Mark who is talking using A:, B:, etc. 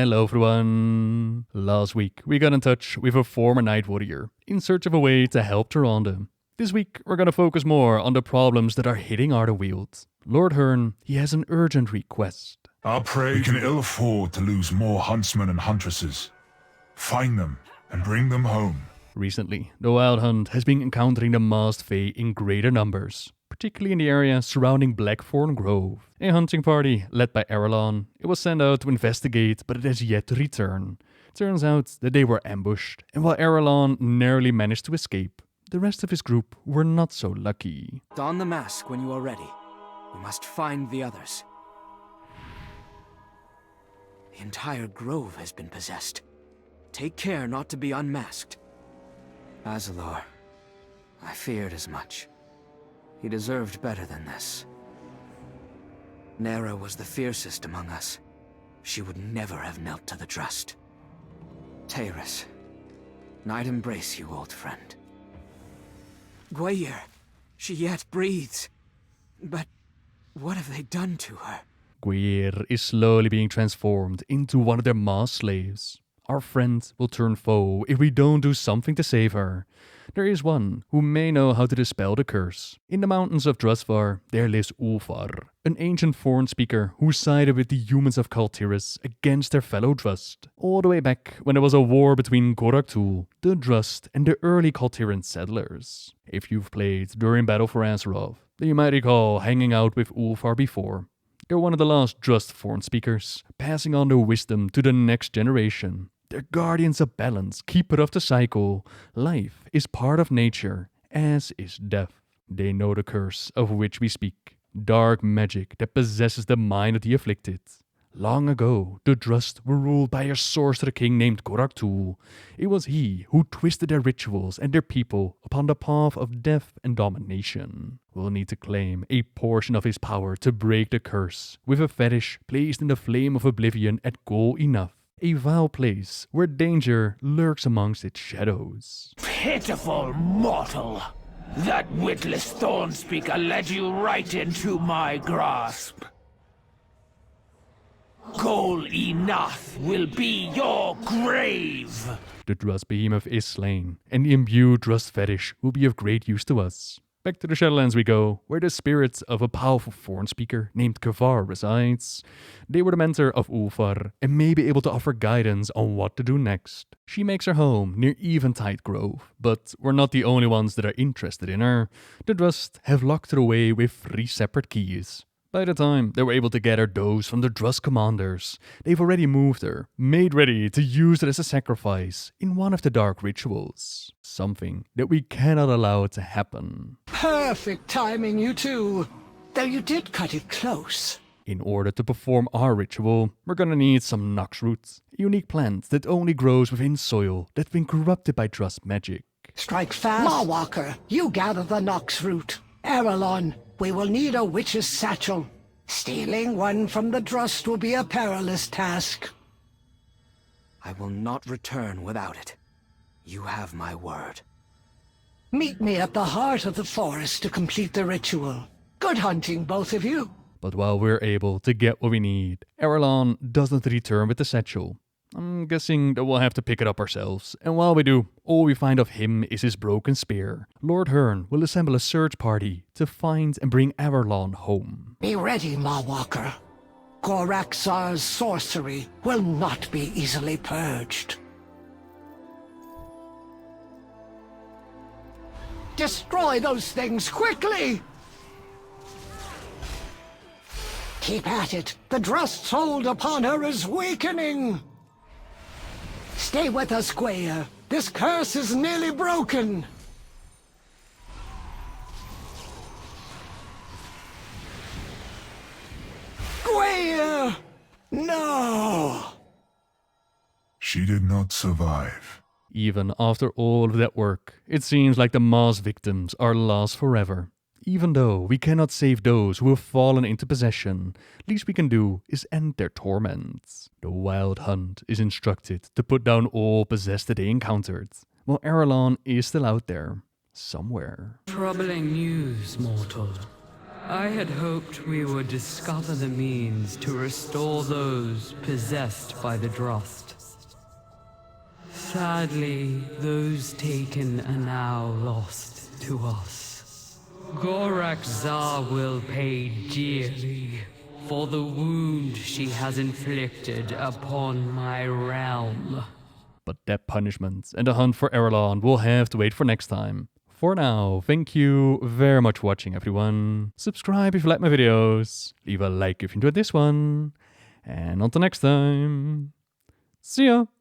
A: Hello everyone! Last week we got in touch with a former Night Warrior in search of a way to help Tyrande. This week we're gonna focus more on the problems that are hitting Ardenweald. Lord Hearn, he has an urgent request.
B: Our prey we can ill afford to lose more huntsmen and huntresses. Find them and bring them home.
A: Recently, the Wild Hunt has been encountering the masked Fae in greater numbers, particularly in the area surrounding Blackthorn Grove. A hunting party led by Ara'lon, it was sent out to investigate, but it has yet to return. Turns out that they were ambushed, and while Ara'lon narrowly managed to escape, the rest of his group were not so lucky.
C: Don the mask when you are ready. We must find the others. The entire grove has been possessed. Take care not to be unmasked. Azalor, I feared as much. He deserved better than this. Nera was the fiercest among us. She would never have knelt to the Drust. Taris, I'd embrace you, old friend. Gwayr, she yet breathes. But what have they done to her?
A: Gwayr is slowly being transformed into one of their masked slaves. Our friend will turn foe if we don't do something to save her. There is one who may know how to dispel the curse. In the mountains of Drustvar, there lives Ulfar, an ancient foreign speaker who sided with the humans of Kaltiris against their fellow Drust. All the way back when there was a war between Goraktul, the Drust, and the early Kaltiran settlers. If you've played during Battle for Azeroth, then you might recall hanging out with Ulfar before. They're one of the last Drust foreign speakers, passing on their wisdom to the next generation. They're guardians of balance, keeper of the cycle. Life is part of nature, as is death. They know the curse of which we speak. Dark magic that possesses the mind of the afflicted. Long ago, the Drust were ruled by a sorcerer king named Goraktul. It was he who twisted their rituals and their people upon the path of death and domination. We'll need to claim a portion of his power to break the curse, with a fetish placed in the flame of oblivion at Gol Enough. A vile place where danger lurks amongst its shadows.
D: Pitiful mortal! That witless thorn speaker led you right into my grasp. Gol Enough will be your grave!
A: The Drust behemoth is slain, and the imbued Drust fetish will be of great use to us. Back to the Shadowlands we go, where the spirit of a powerful foreign speaker named Kavar resides. They were the mentor of Ulfar, and may be able to offer guidance on what to do next. She makes her home near Eventide Grove, but we're not the only ones that are interested in her. The Drust have locked her away with 3 separate keys. By the time they were able to gather those from the Drust commanders, they've already moved her, made ready to use it as a sacrifice in one of the dark rituals. Something that we cannot allow to happen.
E: Perfect timing, you two. Though you did cut it close.
A: In order to perform our ritual, we're gonna need some Nox roots, a unique plant that only grows within soil that's been corrupted by Drust magic.
E: Strike fast. Mawwalker, you gather the Nox root. Ara'lon, we will need a witch's satchel. Stealing one from the Drust will be a perilous task.
C: I will not return without it. You have my word.
E: Meet me at the heart of the forest to complete the ritual. Good hunting, both of you.
A: But while we're able to get what we need, Ara'lon doesn't return with the satchel. I'm guessing that we'll have to pick it up ourselves, and while we do, all we find of him is his broken spear. Lord Hearn will assemble a search party to find and bring Ara'lon home.
E: Be ready, Mawwalker. Goraxar's sorcery will not be easily purged. Destroy those things quickly! Keep at it. The Drust's hold upon her is weakening. Stay with us, Gwayr. This curse is nearly broken. Gwayr! No!
B: She did not survive.
A: Even after all of that work, it seems like the mass victims are lost forever. Even though we cannot save those who have fallen into possession, least we can do is end their torments. The Wild Hunt is instructed to put down all possessed that they encountered, while Ara'lon is still out there, somewhere.
F: Troubling news, mortal. I had hoped we would discover the means to restore those possessed by the Drust. Sadly, those taken are now lost to us. Gorak Zar will pay dearly for the wound she has inflicted upon my realm.
A: But that punishment and the hunt for Ara'lon will have to wait for next time. For now, thank you very much for watching, everyone. Subscribe if you like my videos. Leave a like if you enjoyed this one. And until next time, see ya!